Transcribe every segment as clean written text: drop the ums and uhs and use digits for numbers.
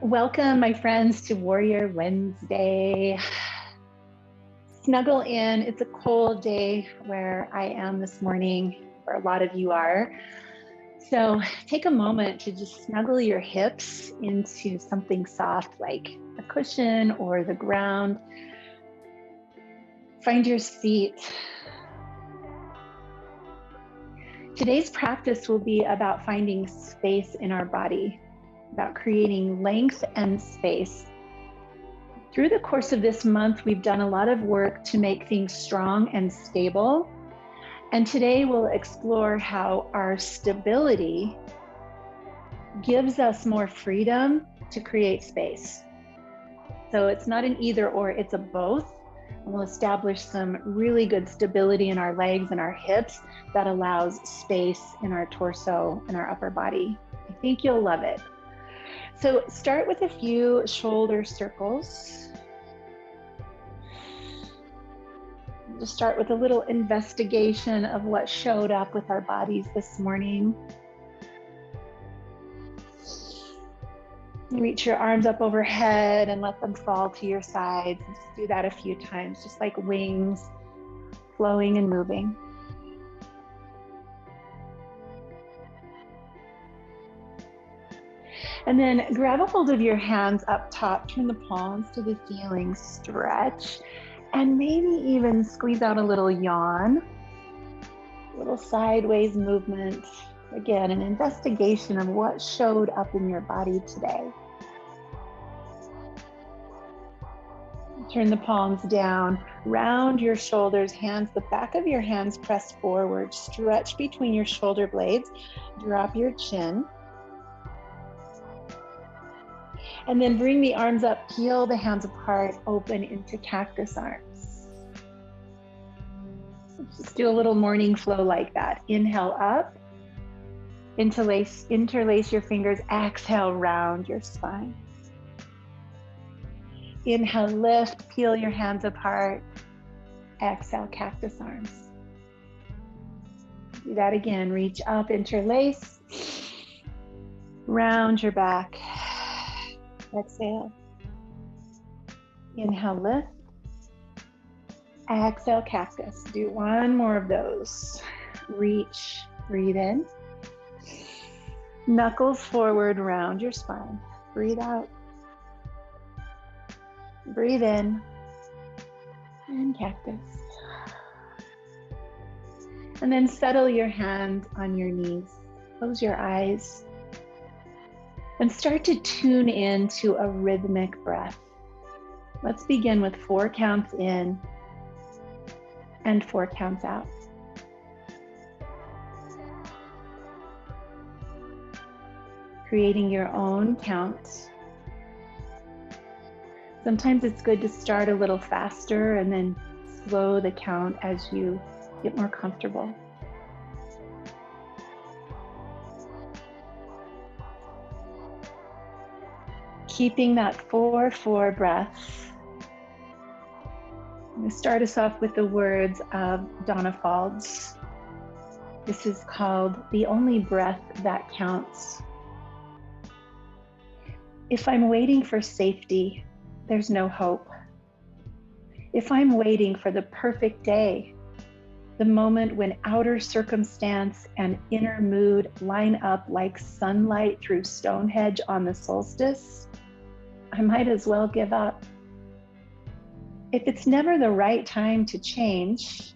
Welcome, my friends, to Warrior Wednesday. Snuggle in. It's a cold day where I am this morning, where a lot of you are. So take a moment to just snuggle your hips into something soft like a cushion or the ground. Find your seat. Today's practice will be about finding space in our body, about creating length and space. Through the course of this month, we've done a lot of work to make things strong and stable. And today we'll explore how our stability gives us more freedom to create space. So it's not an either or, it's a both. And we'll establish some really good stability in our legs and our hips that allows space in our torso and our upper body. I think you'll love it. So start with a few shoulder circles. Just start with a little investigation of what showed up with our bodies this morning. Reach your arms up overhead and let them fall to your sides. Just do that a few times, just like wings flowing and moving. And then grab a hold of your hands up top, turn the palms to the ceiling, stretch, and maybe even squeeze out a little yawn, a little sideways movement. Again, an investigation of what showed up in your body today. Turn the palms down, round your shoulders, hands, the back of your hands press forward, stretch between your shoulder blades, drop your chin. And then bring the arms up, peel the hands apart, open into cactus arms. Just do a little morning flow like that. Inhale up, interlace your fingers, exhale, round your spine. Inhale, lift, peel your hands apart, exhale, cactus arms. Do that again, reach up, interlace, round your back. Exhale. Inhale, lift. Exhale, cactus. Do one more of those. Reach, breathe in. Knuckles forward, round your spine. Breathe out. Breathe in. And cactus. And then settle your hand on your knees. Close your eyes. And start to tune into a rhythmic breath. Let's begin with 4 counts in and 4 counts out. Creating your own counts. Sometimes it's good to start a little faster and then slow the count as you get more comfortable. Keeping that 4-4 breath. I'm going to start us off with the words of Donna Faulds. This is called The Only Breath That Counts. If I'm waiting for safety, there's no hope. If I'm waiting for the perfect day, the moment when outer circumstance and inner mood line up like sunlight through Stonehenge on the solstice, I might as well give up. If it's never the right time to change,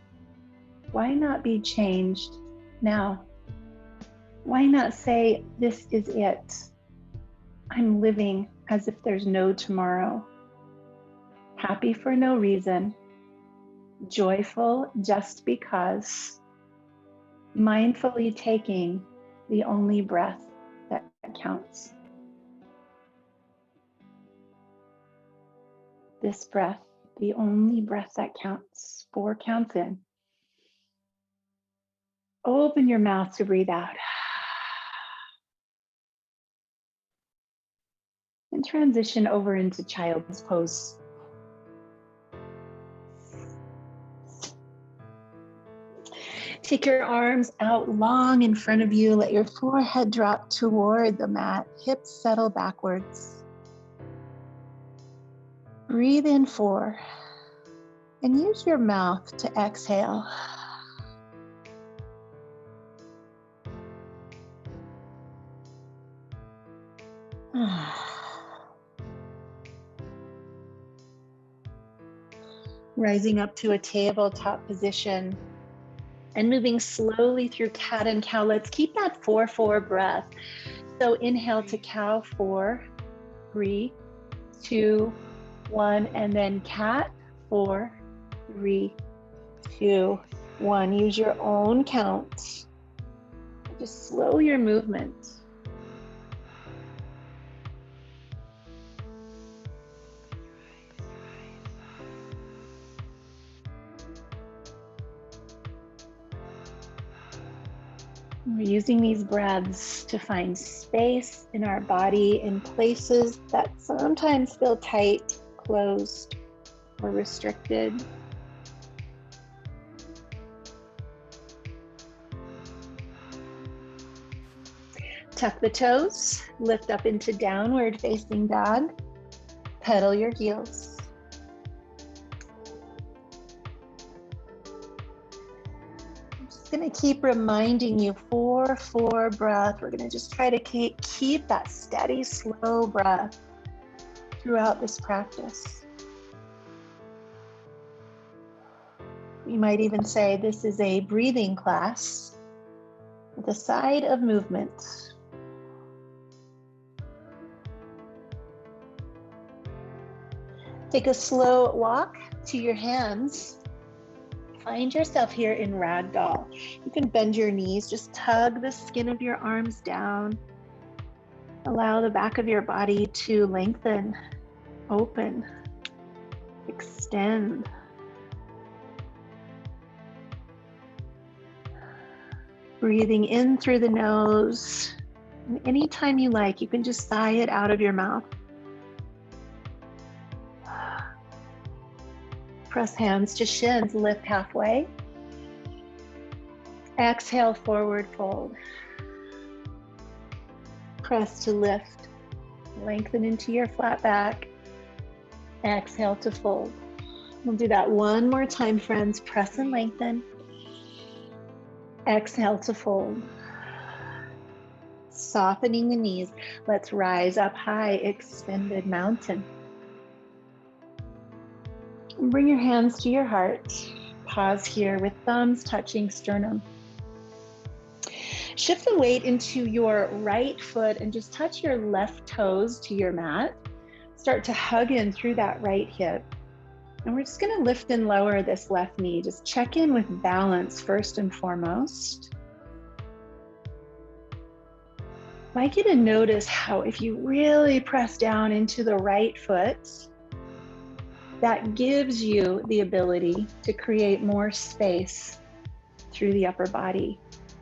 why not be changed now? Why not say, this is it? I'm living as if there's no tomorrow. Happy for no reason. Joyful just because. Mindfully taking the only breath that counts. This breath, the only breath that counts. 4 counts in. Open your mouth to breathe out. And transition over into child's pose. Take your arms out long in front of you. Let your forehead drop toward the mat. Hips settle backwards. Breathe in 4 and use your mouth to exhale. Rising up to a tabletop position and moving slowly through cat and cow. Let's keep that 4-4 breath. So inhale to cow, 4, 3, 2, 1, and then cat, 4, 3, 2, 1. Use your own count. Just slow your movement. We're using these breaths to find space in our body in places that sometimes feel tight, closed, or restricted. Tuck the toes, lift up into downward facing dog, pedal your heels. Going to keep reminding you 4-4 breath. We're going to just try to keep that steady, slow breath throughout this practice. You might even say this is a breathing class with a side of movement. Take a slow walk to your hands. Find yourself here in ragdoll. You can bend your knees, just tug the skin of your arms down. Allow the back of your body to lengthen, open, extend. Breathing in through the nose. And anytime you like, you can just sigh it out of your mouth. Press hands to shins, lift halfway. Exhale, forward fold. Press to lift, lengthen into your flat back. Exhale to fold. We'll do that one more time, friends. Press and lengthen. Exhale to fold. Softening the knees. Let's rise up high, extended mountain. Bring your hands to your heart. Pause here with thumbs touching sternum. Shift the weight into your right foot and just touch your left toes to your mat. Start to hug in through that right hip. And we're just going to lift and lower this left knee. Just check in with balance first and foremost. I'd like you to notice how if you really press down into the right foot, that gives you the ability to create more space through the upper body.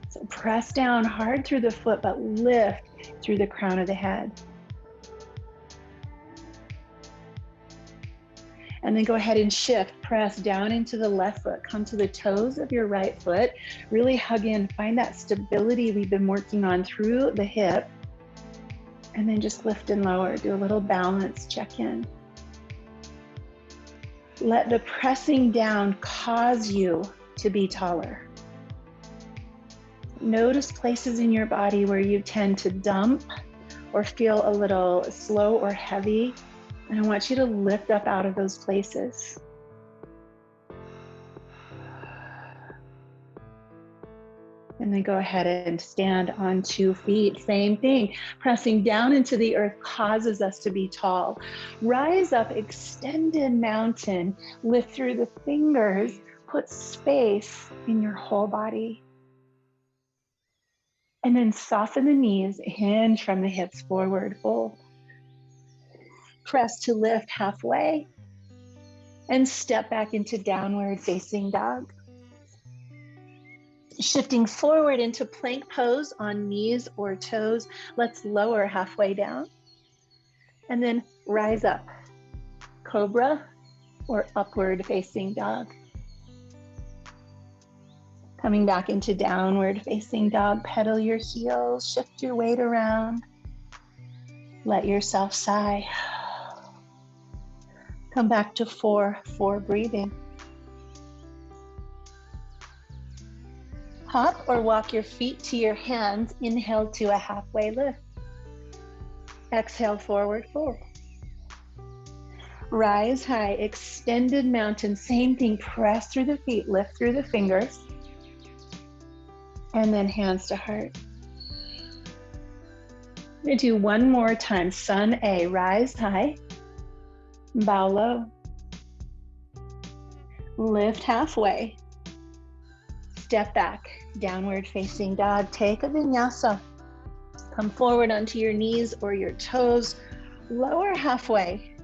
So press down hard through the foot, but lift through the crown of the head. And then go ahead and shift, press down into the left foot, come to the toes of your right foot, really hug in, find that stability we've been working on through the hip, and then just lift and lower, do a little balance check-in. Let the pressing down cause you to be taller. Notice places in your body where you tend to dump or feel a little slow or heavy. And I want you to lift up out of those places. And then go ahead and stand on 2 feet. Same thing. Pressing down into the earth causes us to be tall. Rise up, extended mountain. Lift through the fingers. Put space in your whole body. And then soften the knees. Hinge from the hips forward. Fold. Press to lift halfway. And step back into downward facing dog. Shifting forward into plank pose on knees or toes. Let's lower halfway down. And then rise up. Cobra or upward facing dog. Coming back into downward facing dog. Pedal your heels. Shift your weight around. Let yourself sigh. Come back to 4 breathing. Hop or walk your feet to your hands. Inhale to a halfway lift. Exhale, forward fold. Rise high, extended mountain. Same thing, press through the feet, lift through the fingers. And then hands to heart. I'm going to do one more time. Sun A, rise high, bow low. Lift halfway. Step back, downward facing dog. Take a vinyasa. Come forward onto your knees or your toes. Lower halfway.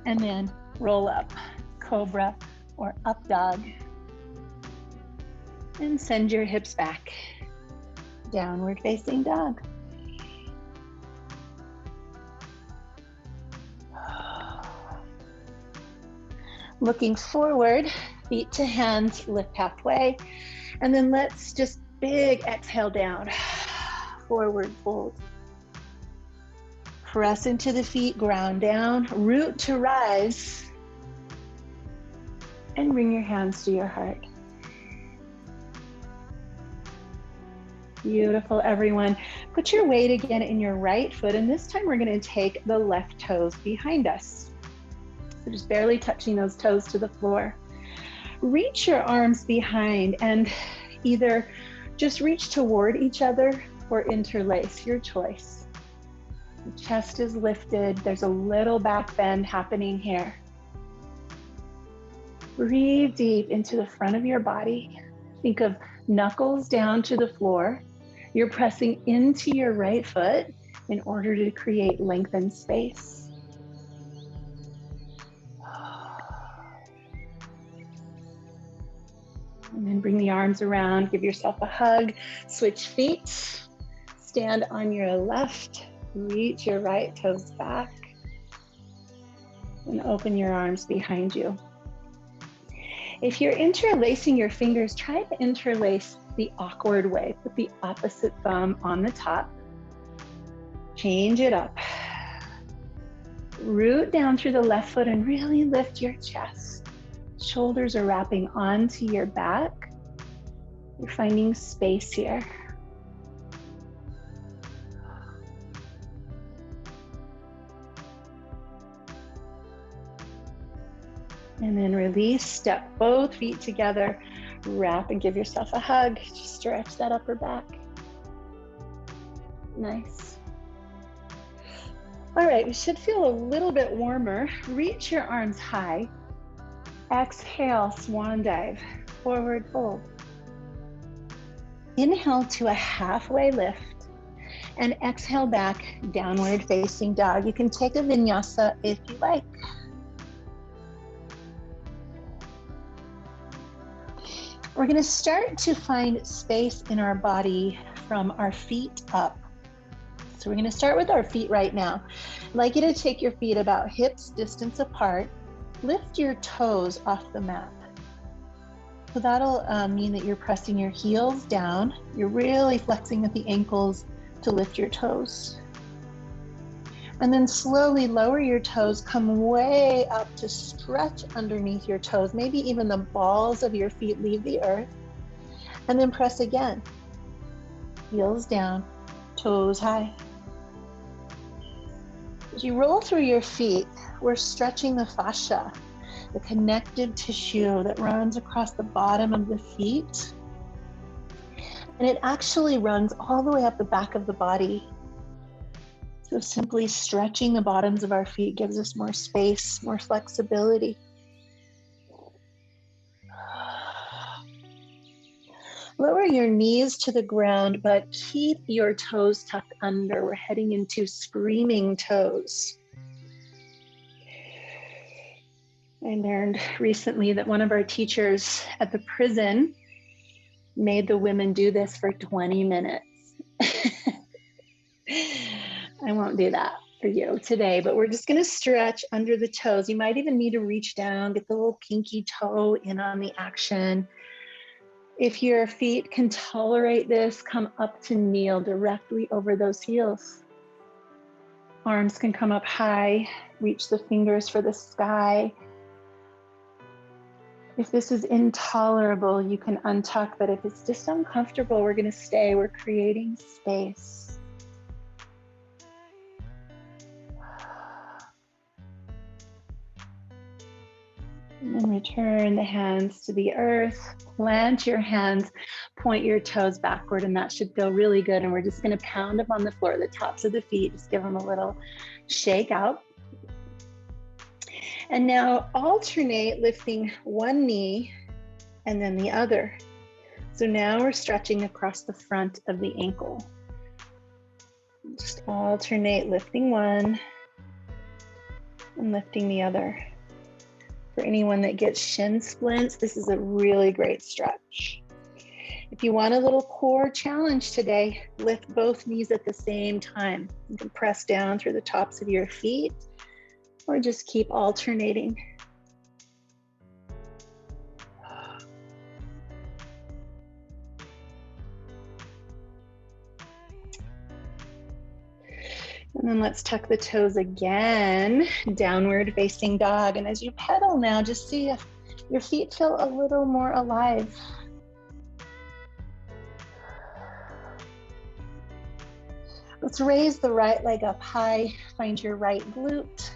And then roll up, cobra or up dog. And send your hips back, downward facing dog. Looking forward, feet to hands, lift halfway. And then let's just big exhale down, forward fold. Press into the feet, ground down, root to rise. And bring your hands to your heart. Beautiful, everyone. Put your weight again in your right foot, and this time we're going to take the left toes behind us. So just barely touching those toes to the floor. Reach your arms behind and either just reach toward each other or interlace, your choice. The chest is lifted. There's a little back bend happening here. Breathe deep into the front of your body. Think of knuckles down to the floor. You're pressing into your right foot in order to create lengthened space. And then bring the arms around, give yourself a hug, switch feet, stand on your left, reach your right toes back, and open your arms behind you. If you're interlacing your fingers, try to interlace the awkward way. Put the opposite thumb on the top. Change it up. Root down through the left foot and really lift your chest. Shoulders are wrapping onto your back. You're finding space here. And then release, step both feet together, wrap and give yourself a hug. Just stretch that upper back. Nice. All right, you should feel a little bit warmer. Reach your arms high. Exhale, swan dive, forward fold. Inhale to a halfway lift and exhale back, downward facing dog. You can take a vinyasa if you like. We're going to start to find space in our body from our feet up. So we're going to start with our feet right now. I'd like you to take your feet about hips distance apart. Lift your toes off the mat. So that'll mean that you're pressing your heels down. You're really flexing at the ankles to lift your toes. And then slowly lower your toes, come way up to stretch underneath your toes. Maybe even the balls of your feet leave the earth. And then press again. Heels down, toes high. As you roll through your feet, we're stretching the fascia, the connective tissue that runs across the bottom of the feet. And it actually runs all the way up the back of the body. So simply stretching the bottoms of our feet gives us more space, more flexibility. Lower your knees to the ground, but keep your toes tucked under. We're heading into screaming toes. I learned recently that one of our teachers at the prison made the women do this for 20 minutes. I won't do that for you today, but we're just going to stretch under the toes. You might even need to reach down, get the little pinky toe in on the action. If your feet can tolerate this, come up to kneel directly over those heels. Arms can come up high, reach the fingers for the sky. If this is intolerable, you can untuck, but if it's just uncomfortable, we're gonna stay. We're creating space. And then return the hands to the earth. Plant your hands, point your toes backward, and that should feel really good. And we're just gonna pound them on the floor, the tops of the feet, just give them a little shake out. And now alternate lifting one knee and then the other. So now we're stretching across the front of the ankle. Just alternate lifting one and lifting the other. For anyone that gets shin splints, this is a really great stretch. If you want a little core challenge today, lift both knees at the same time. You can press down through the tops of your feet or just keep alternating. And then let's tuck the toes again, downward facing dog. And as you pedal now, just see if your feet feel a little more alive. Let's raise the right leg up high, find your right glute.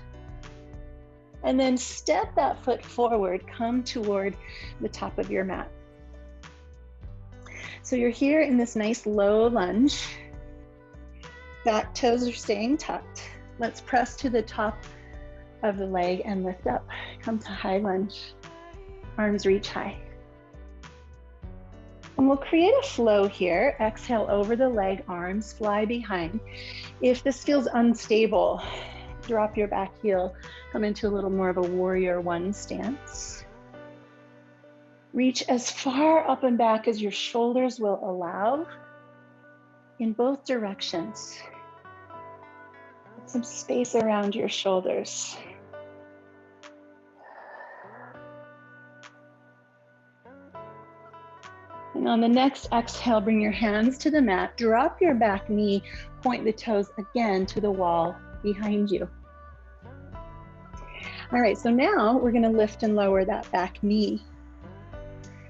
And then step that foot forward, come toward the top of your mat. So you're here in this nice low lunge. Back toes are staying tucked. Let's press to the top of the leg and lift up. Come to high lunge. Arms reach high. And we'll create a flow here. Exhale over the leg, arms fly behind. If this feels unstable, drop your back heel, come into a little more of a warrior one stance. Reach as far up and back as your shoulders will allow in both directions. Put some space around your shoulders. And on the next exhale, bring your hands to the mat, drop your back knee, point the toes again to the wall behind you. All right, so now we're gonna lift and lower that back knee.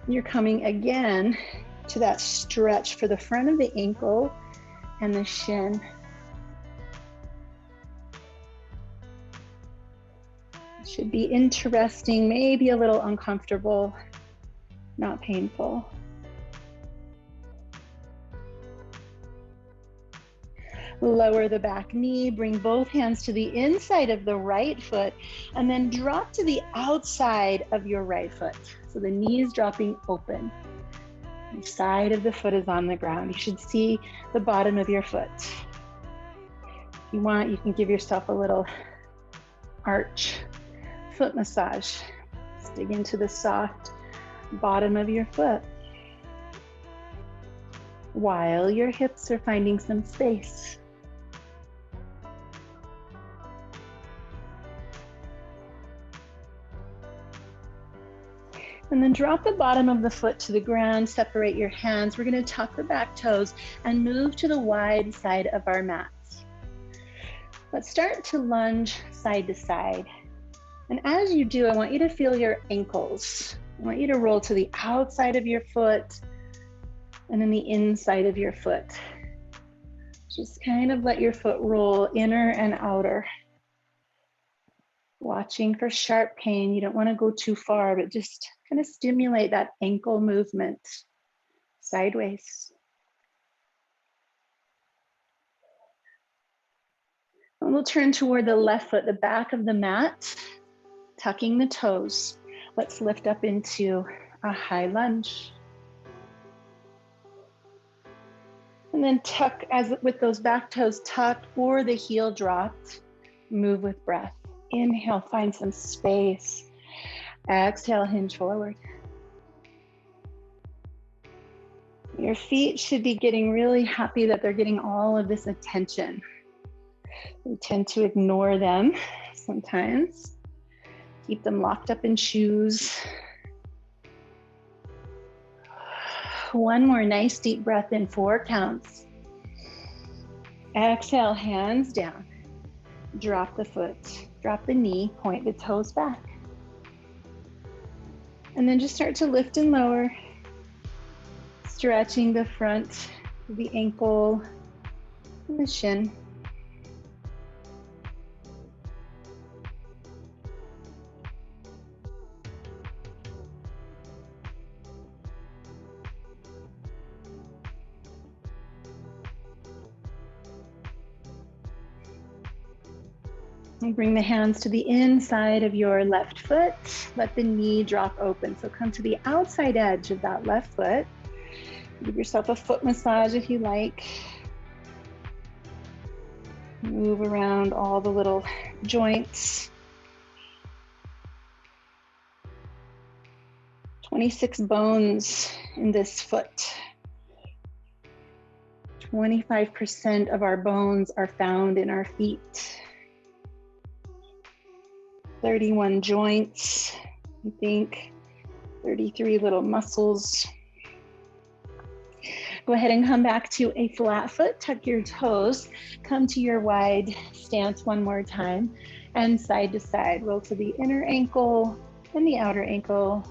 You're coming again to that stretch for the front of the ankle and the shin. It should be interesting, maybe a little uncomfortable, not painful. Lower the back knee, bring both hands to the inside of the right foot, and then drop to the outside of your right foot. So the knee is dropping open. The side of the foot is on the ground. You should see the bottom of your foot. If you want, you can give yourself a little arch foot massage. Just dig into the soft bottom of your foot while your hips are finding some space. And then drop the bottom of the foot to the ground, separate your hands. We're gonna tuck the back toes and move to the wide side of our mats. Let's start to lunge side to side. And as you do, I want you to feel your ankles. I want you to roll to the outside of your foot and then the inside of your foot. Just kind of let your foot roll inner and outer. Watching for sharp pain. You don't want to go too far, but just kind of stimulate that ankle movement sideways. And we'll turn toward the left foot, the back of the mat, tucking the toes. Let's lift up into a high lunge. And then tuck, as with those back toes tucked or the heel dropped, move with breath. Inhale, find some space. Exhale, hinge forward. Your feet should be getting really happy that they're getting all of this attention. We tend to ignore them sometimes. Keep them locked up in shoes. One more nice deep breath in, 4 counts. Exhale, hands down. drop the foot, drop the knee, point the toes back. And then just start to lift and lower, stretching the front, the ankle, and the shin. And bring the hands to the inside of your left foot. Let the knee drop open. So come to the outside edge of that left foot. Give yourself a foot massage if you like. Move around all the little joints. 26 bones in this foot. 25% of our bones are found in our feet. 31 joints, I think, 33 little muscles. Go ahead and come back to a flat foot, tuck your toes, come to your wide stance one more time, and side to side. Roll to the inner ankle and the outer ankle.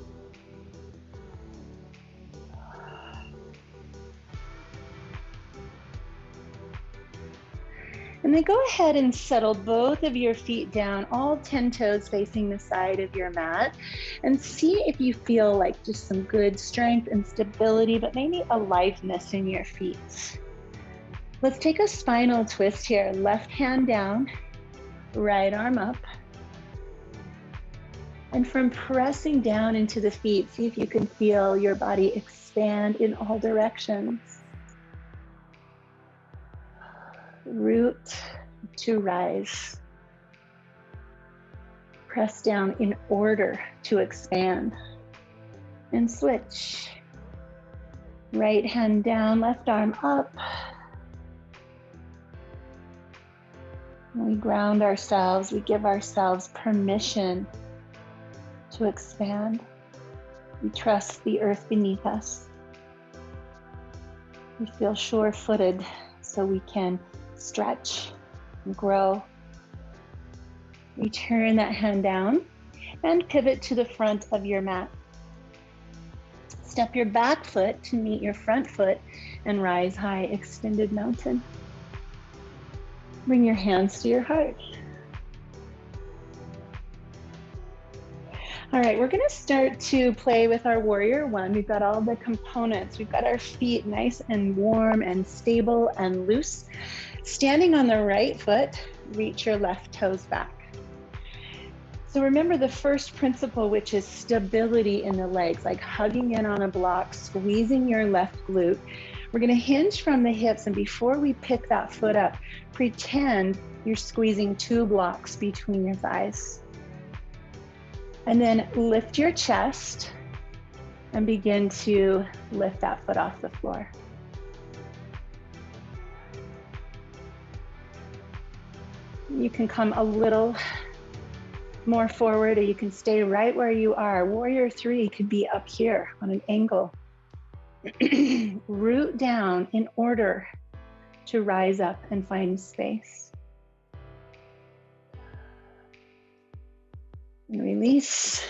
And then go ahead and settle both of your feet down, all 10 toes facing the side of your mat, and see if you feel like just some good strength and stability, but maybe aliveness in your feet. Let's take a spinal twist here. Left hand down, right arm up. And from pressing down into the feet, see if you can feel your body expand in all directions. Root to rise. Press down in order to expand. And switch. Right hand down, left arm up. We ground ourselves, we give ourselves permission to expand. We trust the earth beneath us. We feel sure-footed so we can stretch and grow. Return that hand down and pivot to the front of your mat. Step your back foot to meet your front foot and rise high, extended mountain. Bring your hands to your heart. All right, we're gonna start to play with our warrior one. We've got all the components. We've got our feet nice and warm and stable and loose. Standing on the right foot, reach your left toes back. So remember the first principle, which is stability in the legs, like hugging in on a block, squeezing your left glute. We're gonna hinge from the hips, and before we pick that foot up, pretend you're squeezing 2 blocks between your thighs. And then lift your chest and begin to lift that foot off the floor. You can come a little more forward, or you can stay right where you are. Warrior 3 could be up here on an angle. Root down in order to rise up and find space. And release.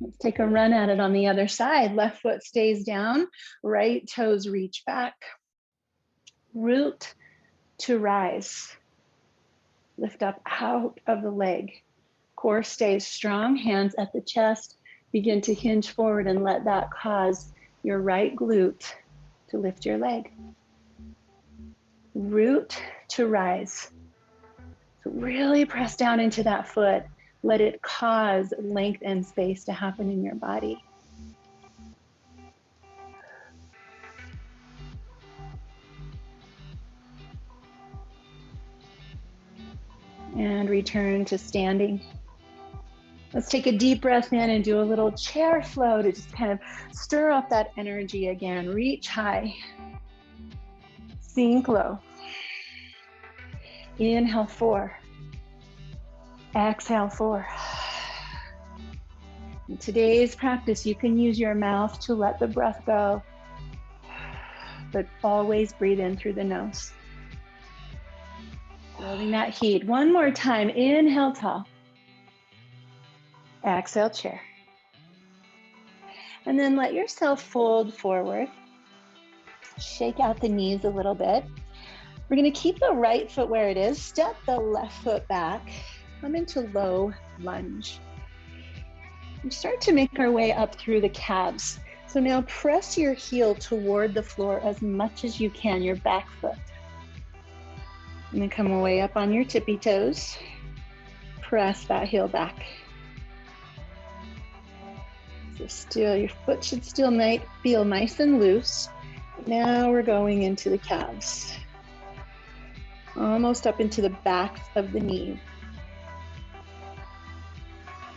Let's take a run at it on the other side. Left foot stays down, right toes reach back. Root to rise. Lift up out of the leg. Core stays strong, hands at the chest. Begin to hinge forward and let that cause your right glute to lift your leg. Root to rise. So really press down into that foot. Let it cause length and space to happen in your body. And return to standing. Let's take a deep breath in and do a little chair flow to just kind of stir up that energy again. Reach high. Sink low. Inhale 4. Exhale 4. In today's practice, you can use your mouth to let the breath go, but always breathe in through the nose. Building that heat. One more time. Inhale, tall. Exhale, chair. And then let yourself fold forward. Shake out the knees a little bit. We're going to keep the right foot where it is. Step the left foot back. Come into low lunge. We start to make our way up through the calves. So now press your heel toward the floor as much as you can, your back foot. And then come way up on your tippy toes. Press that heel back. So still, your foot should still feel nice and loose. Now we're going into the calves. Almost up into the backs of the knee.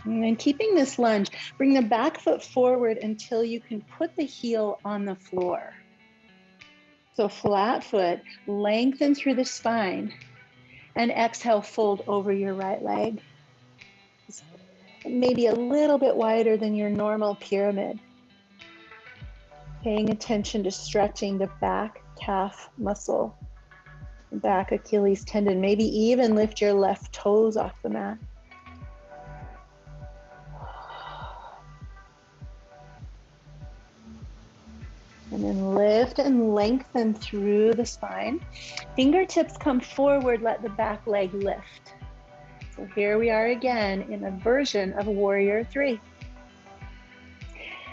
And then keeping this lunge, bring the back foot forward until you can put the heel on the floor. So flat foot, lengthen through the spine, and exhale, fold over your right leg. Maybe a little bit wider than your normal pyramid. Paying attention to stretching the back calf muscle, back Achilles tendon. Maybe even lift your left toes off the mat. And then lift and lengthen through the spine. Fingertips come forward, let the back leg lift. So here we are again in a version of Warrior 3.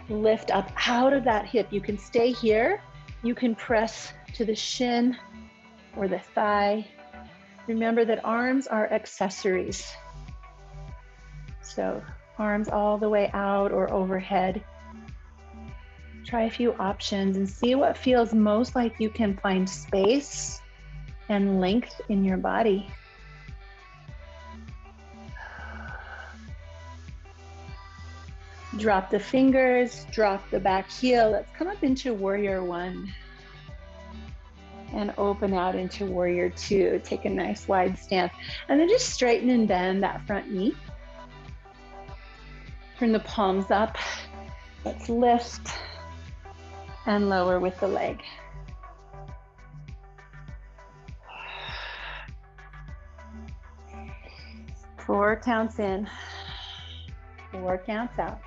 Lift up out of that hip. You can stay here. You can press to the shin or the thigh. Remember that arms are accessories. So arms all the way out or overhead. Try a few options and see what feels most like you can find space and length in your body. Drop the fingers, drop the back heel. Let's come up into Warrior 1 and open out into Warrior 2. Take a nice wide stance and then just straighten and bend that front knee. Turn the palms up. Let's lift and lower with the leg. Four counts in, 4 counts out.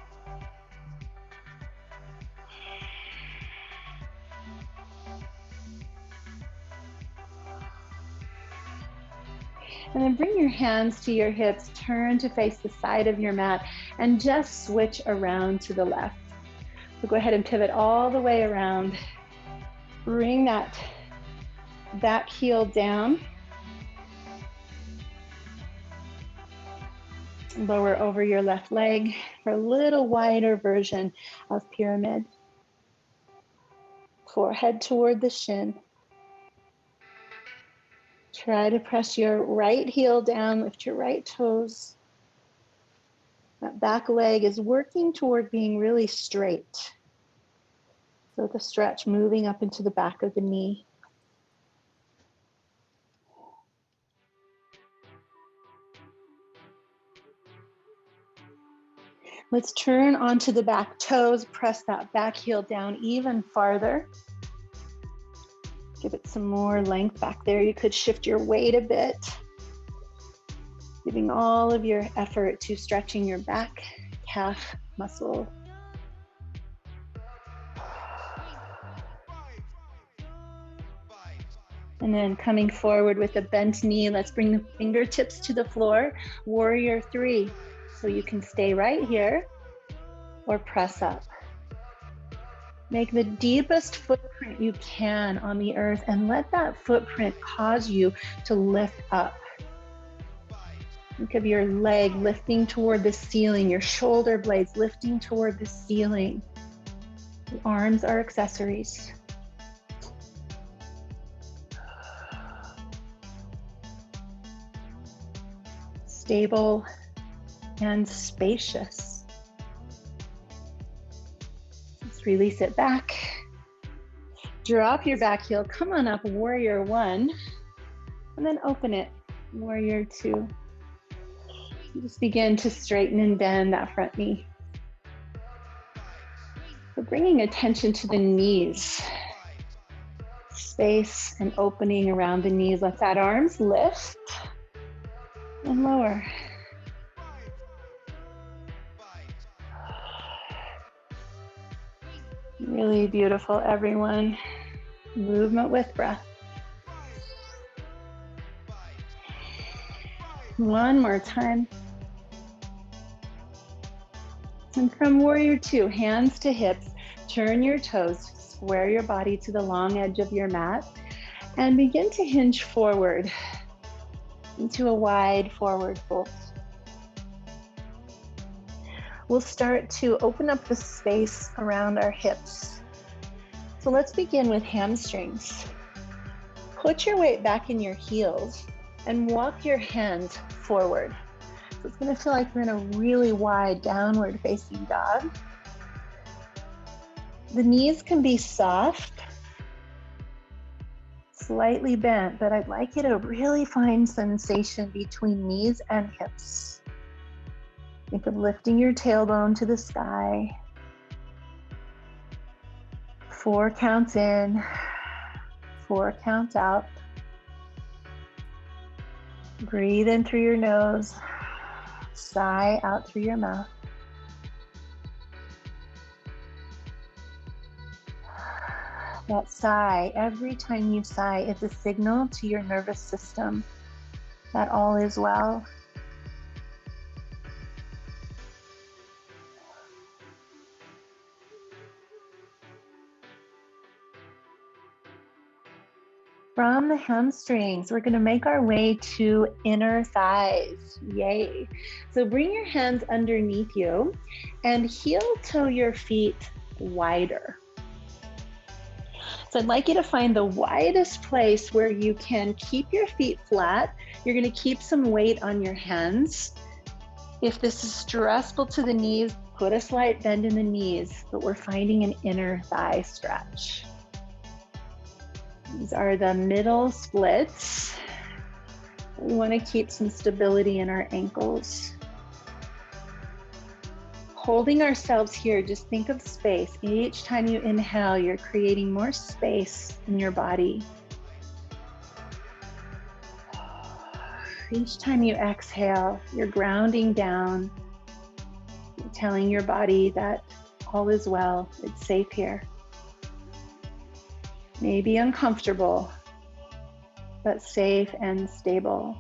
And then bring your hands to your hips, turn to face the side of your mat, and just switch around to the left. So go ahead and pivot all the way around. Bring that back heel down. Lower over your left leg for a little wider version of pyramid. Forehead toward the shin. Try to press your right heel down, lift your right toes. That back leg is working toward being really straight. So the stretch moving up into the back of the knee. Let's turn onto the back toes, press that back heel down even farther. Give it some more length back there. You could shift your weight a bit, giving all of your effort to stretching your back calf muscle. And then coming forward with a bent knee, let's bring the fingertips to the floor. Warrior 3. So you can stay right here or press up. Make the deepest footprint you can on the earth and let that footprint cause you to lift up. Think of your leg lifting toward the ceiling, your shoulder blades lifting toward the ceiling. The arms are accessories. Stable and spacious. Let's release it back. Drop your back heel, come on up, Warrior 1, and then open it, Warrior 2. Just begin to straighten and bend that front knee. We're bringing attention to the knees. Space and opening around the knees. Let that arms lift. and lower. Really beautiful, everyone. Movement with breath. One more time. And from Warrior Two, hands to hips, turn your toes, square your body to the long edge of your mat, and begin to hinge forward into a wide forward fold. We'll start to open up the space around our hips. So let's begin with hamstrings. Put your weight back in your heels and walk your hands forward. So it's going to feel like you're in a really wide downward facing dog. The knees can be soft, slightly bent, but I'd like you to really find sensation between knees and hips. Think of lifting your tailbone to the sky. 4 counts in, 4 counts out. Breathe in through your nose, sigh out through your mouth. That sigh, every time you sigh, it's a signal to your nervous system that all is well. From the hamstrings, we're going to make our way to inner thighs. Yay. So bring your hands underneath you and heel toe your feet wider. So I'd like you to find the widest place where you can keep your feet flat. You're going to keep some weight on your hands. If this is stressful to the knees, put a slight bend in the knees, but we're finding an inner thigh stretch. These are the middle splits. We want to keep some stability in our ankles. Holding ourselves here, just think of space. Each time you inhale, you're creating more space in your body. Each time you exhale, you're grounding down, you're telling your body that all is well, it's safe here. Maybe uncomfortable, but safe and stable.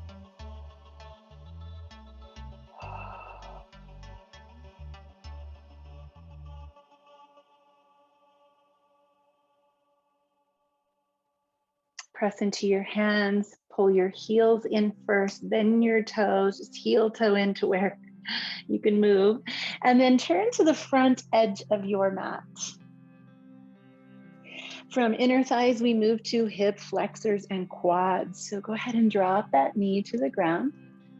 Press into your hands, pull your heels in first, then your toes, just heel toe into where you can move, and then turn to the front edge of your mat. From inner thighs, we move to hip flexors and quads. So go ahead and drop that knee to the ground.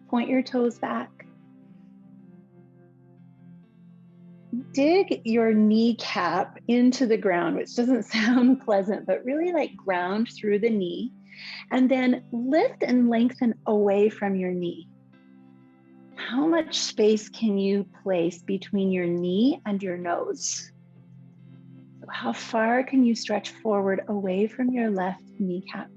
Point your toes back. Dig your kneecap into the ground, which doesn't sound pleasant, but really like ground through the knee. And then lift and lengthen away from your knee. How much space can you place between your knee and your nose? How far can you stretch forward away from your left kneecap?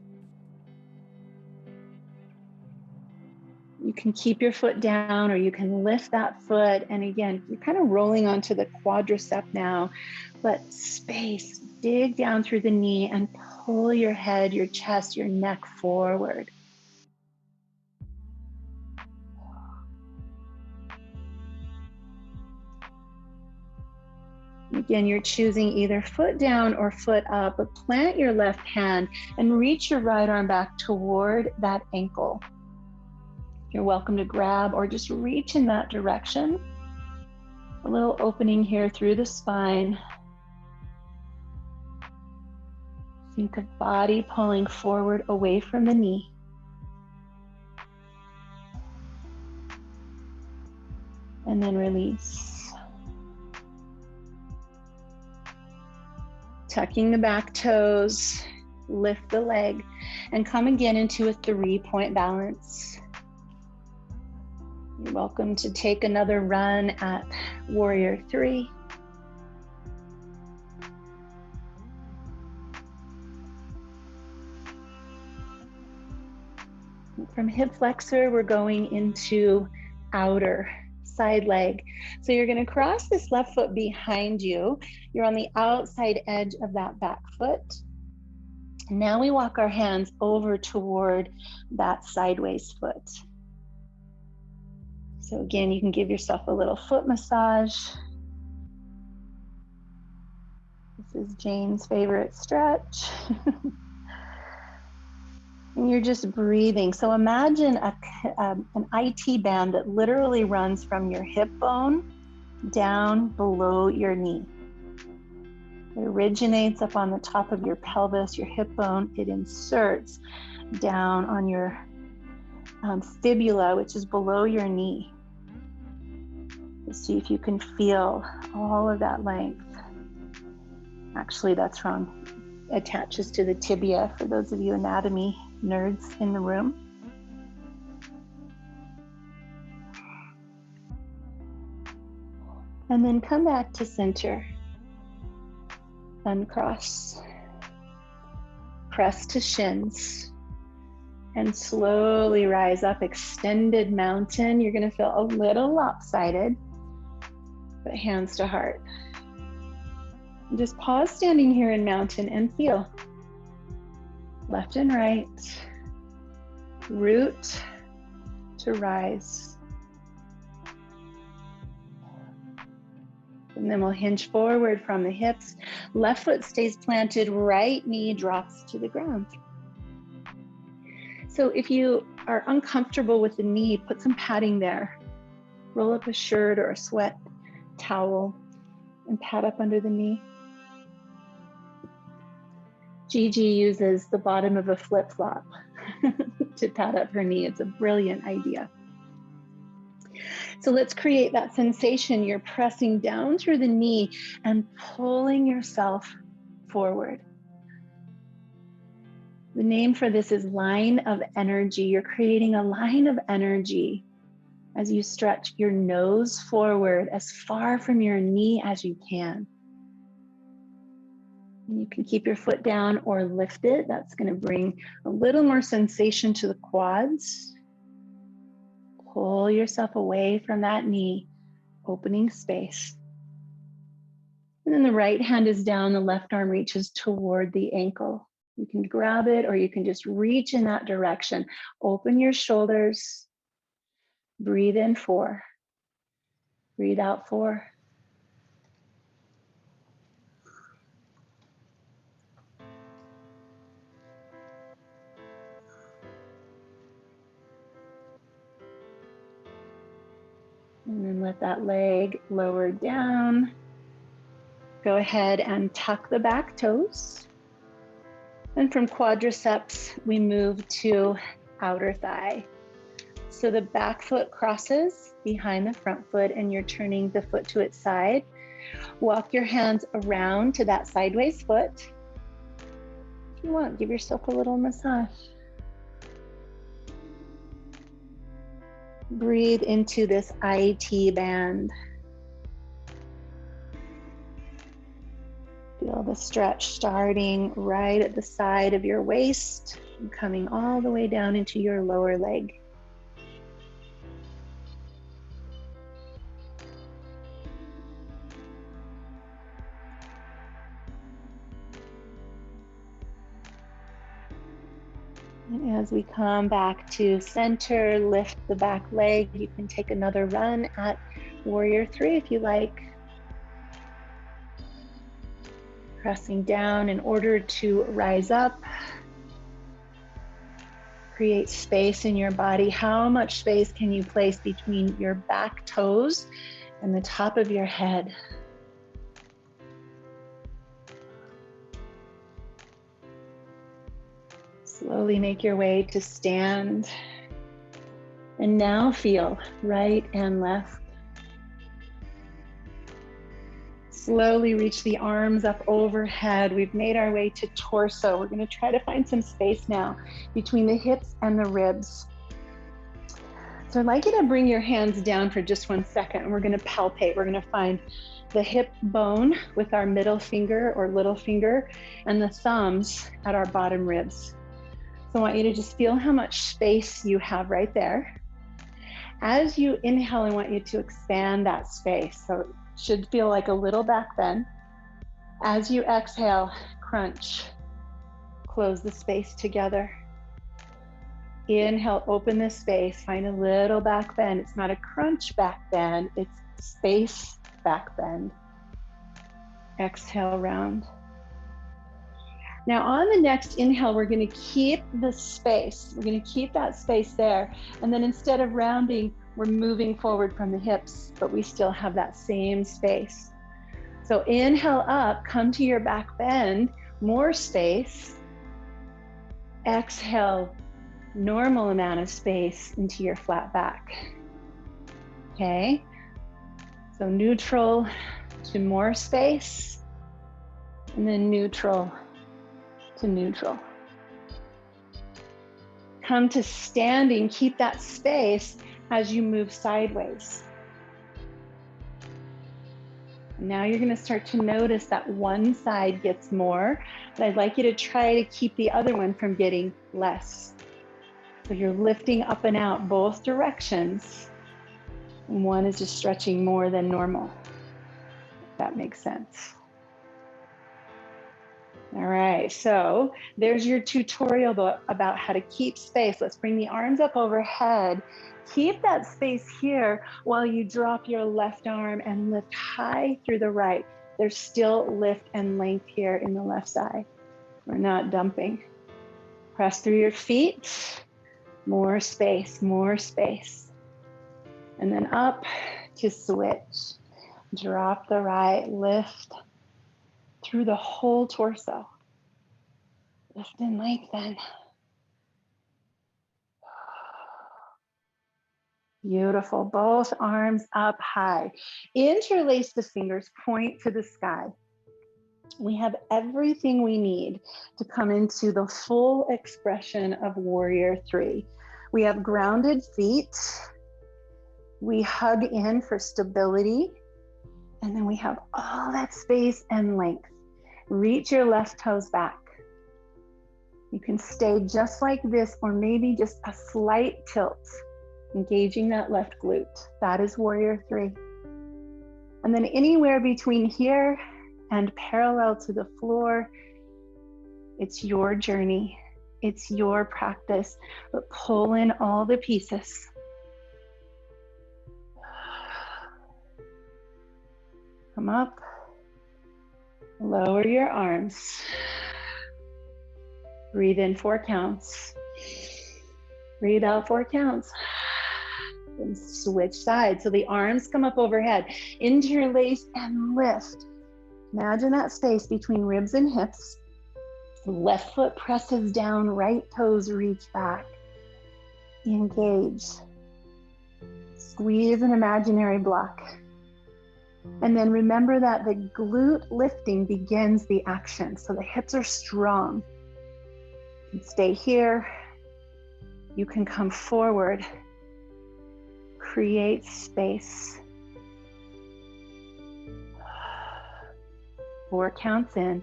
You can keep your foot down or you can lift that foot. And again, you're kind of rolling onto the quadricep now, but space, dig down through the knee and pull your head, your chest, your neck forward. Again, you're choosing either foot down or foot up, but plant your left hand and reach your right arm back toward that ankle. You're welcome to grab or just reach in that direction. A little opening here through the spine. Think of body pulling forward away from the knee. And then release. Tucking the back toes, lift the leg, and come again into a 3-point balance. You're welcome to take another run at Warrior 3. From hip flexor, we're going into outer side leg. So you're going to cross this left foot behind you. You're on the outside edge of that back foot. Now we walk our hands over toward that sideways foot. So again, you can give yourself a little foot massage. This is Jane's favorite stretch. And you're just breathing. So imagine an IT band that literally runs from your hip bone down below your knee. It originates up on the top of your pelvis, your hip bone. It inserts down on your fibula, which is below your knee. Just see if you can feel all of that length. Actually, that's wrong. Attaches to the tibia for those of you anatomy nerds in the room. And then come back to center. Uncross. Press to shins. And slowly rise up, extended mountain. You're going to feel a little lopsided, but hands to heart. And just pause standing here in mountain and feel. Left and right, root to rise. And then we'll hinge forward from the hips. Left foot stays planted, right knee drops to the ground. So if you are uncomfortable with the knee, put some padding there. Roll up a shirt or a sweat towel and pad up under the knee. Gigi uses the bottom of a flip-flop to pad up her knee. It's a brilliant idea. So let's create that sensation. You're pressing down through the knee and pulling yourself forward. The name for this is line of energy. You're creating a line of energy as you stretch your nose forward as far from your knee as you can. You can keep your foot down or lift it. That's going to bring a little more sensation to the quads. Pull yourself away from that knee, opening space. And then the right hand is down, the left arm reaches toward the ankle. You can grab it or you can just reach in that direction. Open your shoulders. Breathe in 4. Breathe out 4. And then let that leg lower down. Go ahead and tuck the back toes. And from quadriceps, we move to outer thigh. So the back foot crosses behind the front foot and you're turning the foot to its side. Walk your hands around to that sideways foot. If you want, give yourself a little massage. Breathe into this IT band. Feel the stretch starting right at the side of your waist and coming all the way down into your lower leg. And as we come back to center, lift the back leg. You can take another run at Warrior 3 if you like. Pressing down in order to rise up. Create space in your body. How much space can you place between your back toes and the top of your head? Slowly make your way to stand. And now feel right and left. Slowly reach the arms up overhead. We've made our way to torso. We're going to try to find some space now between the hips and the ribs. So I'd like you to bring your hands down for just 1 second and we're going to palpate. We're going to find the hip bone with our middle finger or little finger and the thumbs at our bottom ribs. So I want you to just feel how much space you have right there. As you inhale, I want you to expand that space. So it should feel like a little back bend. As you exhale, crunch. Close the space together. Inhale, open the space, find a little back bend. It's not a crunch back bend, it's space back bend. Exhale, round. Now on the next inhale, we're going to keep the space. We're going to keep that space there. And then instead of rounding, we're moving forward from the hips, but we still have that same space. So inhale up, come to your back bend, more space. Exhale, normal amount of space into your flat back. Okay, so neutral to more space, and then neutral to neutral. Come to standing, keep that space as you move sideways. Now you're going to start to notice that one side gets more, but I'd like you to try to keep the other one from getting less. So you're lifting up and out both directions, and one is just stretching more than normal. If that makes sense. All right, so there's your tutorial about how to keep space. Let's bring the arms up overhead. Keep that space here while you drop your left arm and lift high through the right. There's still lift and length here in the left side. We're not dumping. Press through your feet. More space, more space. And then up to switch. Drop the right, lift through the whole torso. Lift and lengthen. Beautiful. Both arms up high. Interlace the fingers, point to the sky. We have everything we need to come into the full expression of Warrior 3. We have grounded feet. We hug in for stability. And then we have all that space and length. Reach your left toes back. You can stay just like this, or maybe just a slight tilt, engaging that left glute. That is Warrior 3. And then anywhere between here and parallel to the floor, it's your journey. It's your practice, but pull in all the pieces. Come up, lower your arms. Breathe in 4 counts. Breathe out 4 counts. And switch sides. So the arms come up overhead. Interlace and lift. Imagine that space between ribs and hips. Left foot presses down, right toes reach back. Engage. Squeeze an imaginary block. And then remember that the glute lifting begins the action. So the hips are strong. You can stay here. You can come forward. Create space. 4 counts in.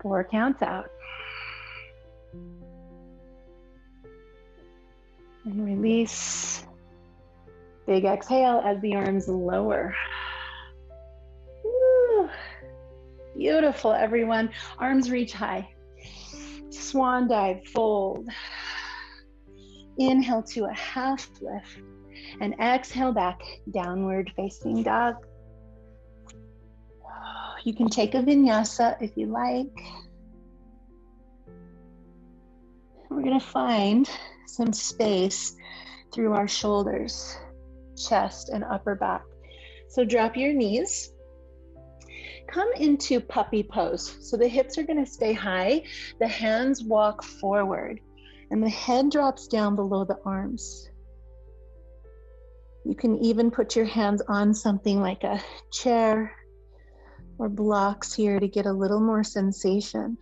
4 counts out. And release. Big exhale as the arms lower. Woo. Beautiful, everyone. Arms reach high. Swan dive, fold. Inhale to a half lift. And exhale back, downward facing dog. You can take a vinyasa if you like. We're going to find some space through our shoulders, chest, and upper back. So drop your knees. Come into puppy pose. So the hips are going to stay high. The hands walk forward, and the head drops down below the arms. You can even put your hands on something like a chair or blocks here to get a little more sensation.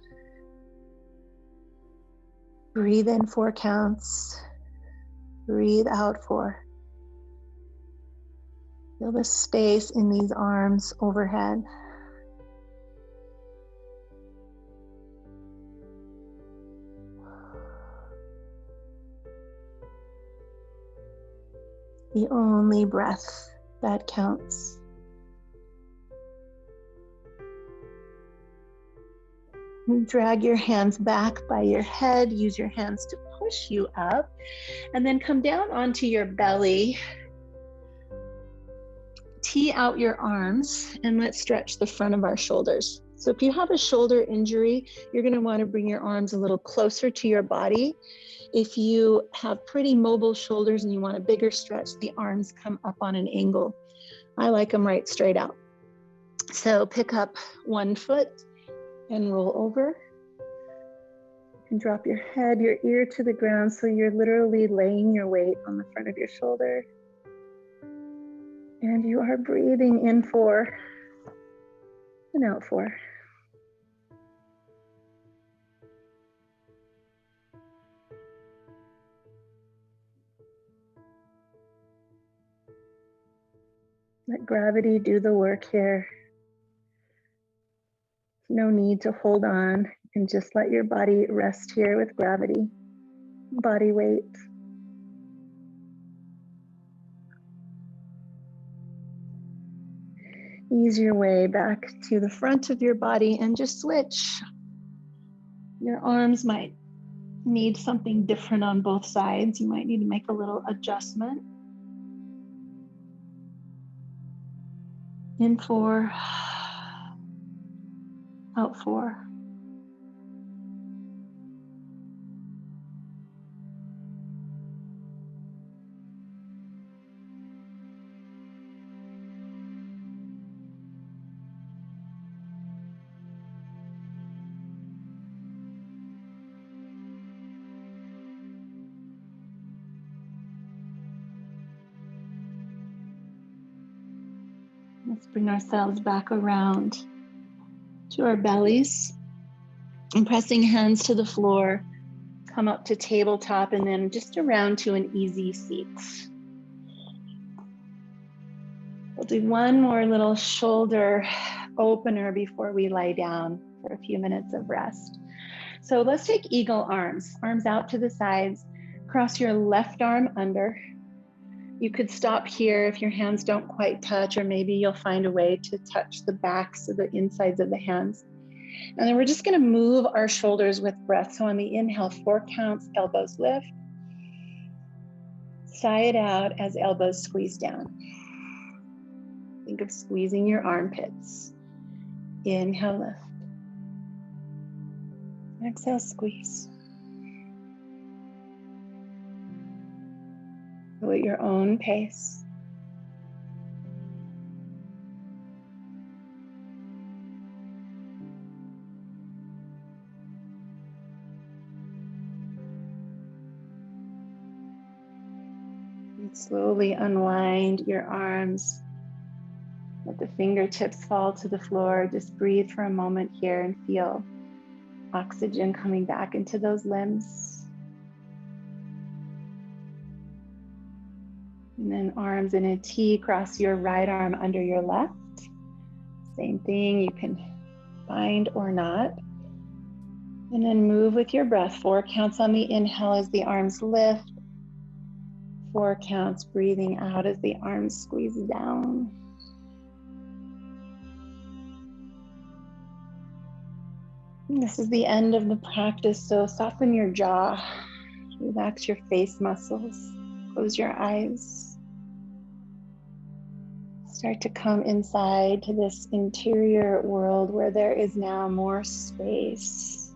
Breathe in 4 counts. Breathe out 4. Feel the space in these arms overhead. the only breath that counts. Drag your hands back by your head. Use your hands to push you up, and then come down onto your belly. Tee out your arms, and let's stretch the front of our shoulders. So if you have a shoulder injury, you're going to want to bring your arms a little closer to your body. If you have pretty mobile shoulders and you want a bigger stretch, the arms come up on an angle. I like them right straight out. So pick up one foot and roll over. You can drop your head, your ear to the ground, so you're literally laying your weight on the front of your shoulder. And you are breathing in 4 and out 4. Let gravity do the work here. No need to hold on. You can just let your body rest here with gravity, body weight. Ease your way back to the front of your body and just switch. Your arms might need something different on both sides. You might need to make a little adjustment. In 4, out 4. Let's bring ourselves back around to our bellies and pressing hands to the floor. Come up to tabletop and then just around to an easy seat. We'll do one more little shoulder opener before we lie down for a few minutes of rest. So let's take eagle arms out to the sides. Cross your left arm under. You could stop here if your hands don't quite touch, or maybe you'll find a way to touch the backs of the insides of the hands. And then we're just going to move our shoulders with breath. So on the inhale, 4 counts, elbows lift. Sigh it out as elbows squeeze down. Think of squeezing your armpits. Inhale, lift. Exhale, squeeze. Go at your own pace. And slowly unwind your arms. Let the fingertips fall to the floor. Just breathe for a moment here and feel oxygen coming back into those limbs. And then arms in a T, cross your right arm under your left. Same thing, you can bind or not. And then move with your breath. 4 counts on the inhale as the arms lift. 4 counts breathing out as the arms squeeze down. And this is the end of the practice, so soften your jaw. Relax your face muscles. Close your eyes. Start to come inside to this interior world where there is now more space,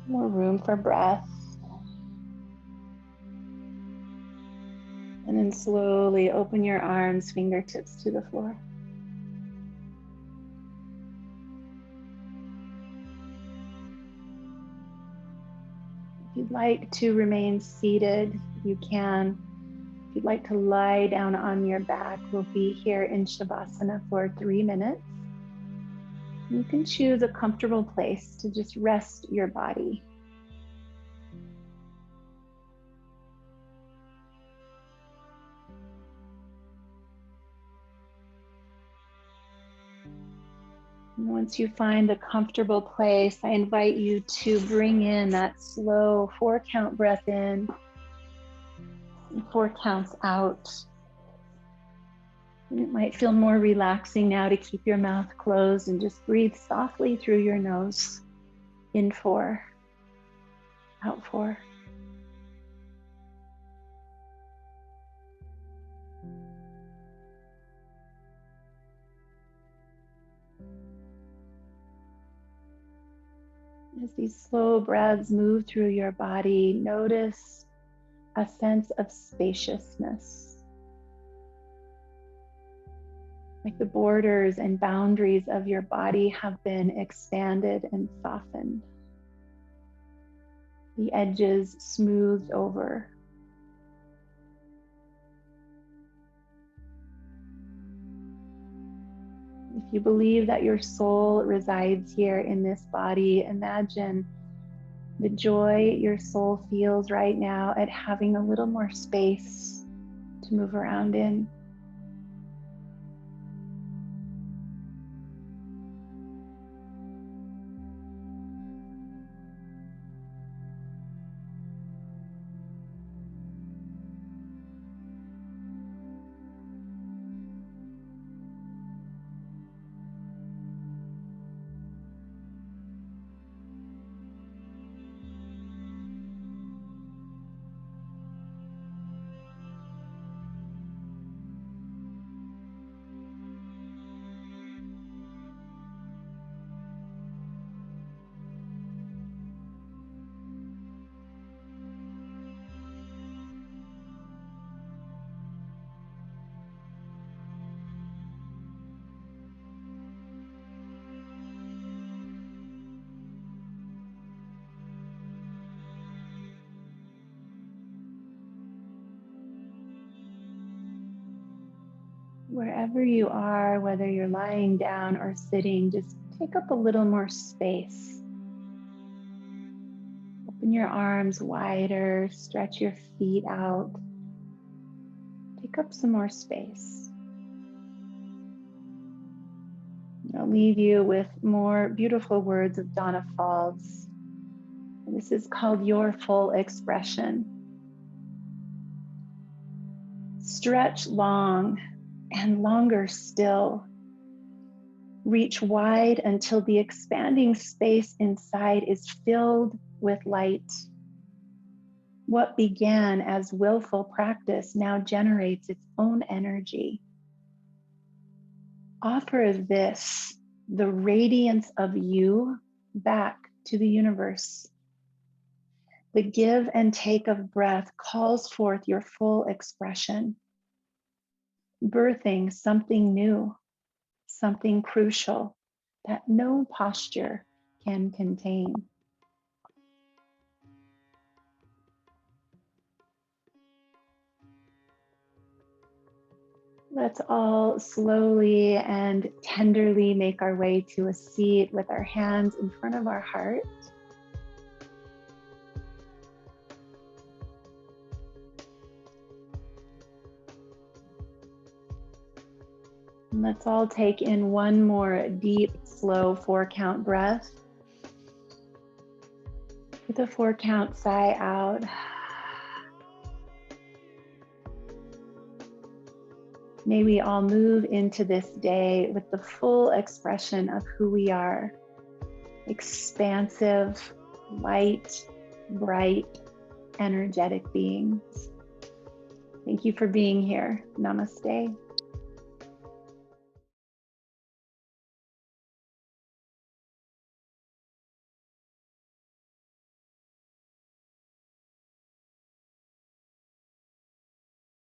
more room for breath. And then slowly open your arms, fingertips to the floor. If you'd like to remain seated, you can. If you'd like to lie down on your back, we'll be here in Savasana for 3 minutes. You can choose a comfortable place to just rest your body. And once you find a comfortable place, I invite you to bring in that slow 4 count breath in. And 4 counts out. And it might feel more relaxing now to keep your mouth closed and just breathe softly through your nose. In 4, out 4. As these slow breaths move through your body, notice a sense of spaciousness. Like the borders and boundaries of your body have been expanded and softened. The edges smoothed over. If you believe that your soul resides here in this body, imagine the joy your soul feels right now at having a little more space to move around in. Wherever you are, whether you're lying down or sitting, just take up a little more space. Open your arms wider, stretch your feet out. Take up some more space. I'll leave you with more beautiful words of Donna Falls. This is called Your Full Expression. Stretch long and longer still. Reach wide until the expanding space inside is filled with light. What began as willful practice now generates its own energy. Offer this, the radiance of you, back to the universe. The give and take of breath calls forth your full expression, birthing something new, something crucial that no posture can contain. Let's all slowly and tenderly make our way to a seat with our hands in front of our heart. And let's all take in one more deep, slow 4-count breath. With a 4-count sigh out. May we all move into this day with the full expression of who we are. Expansive, light, bright, energetic beings. Thank you for being here. Namaste.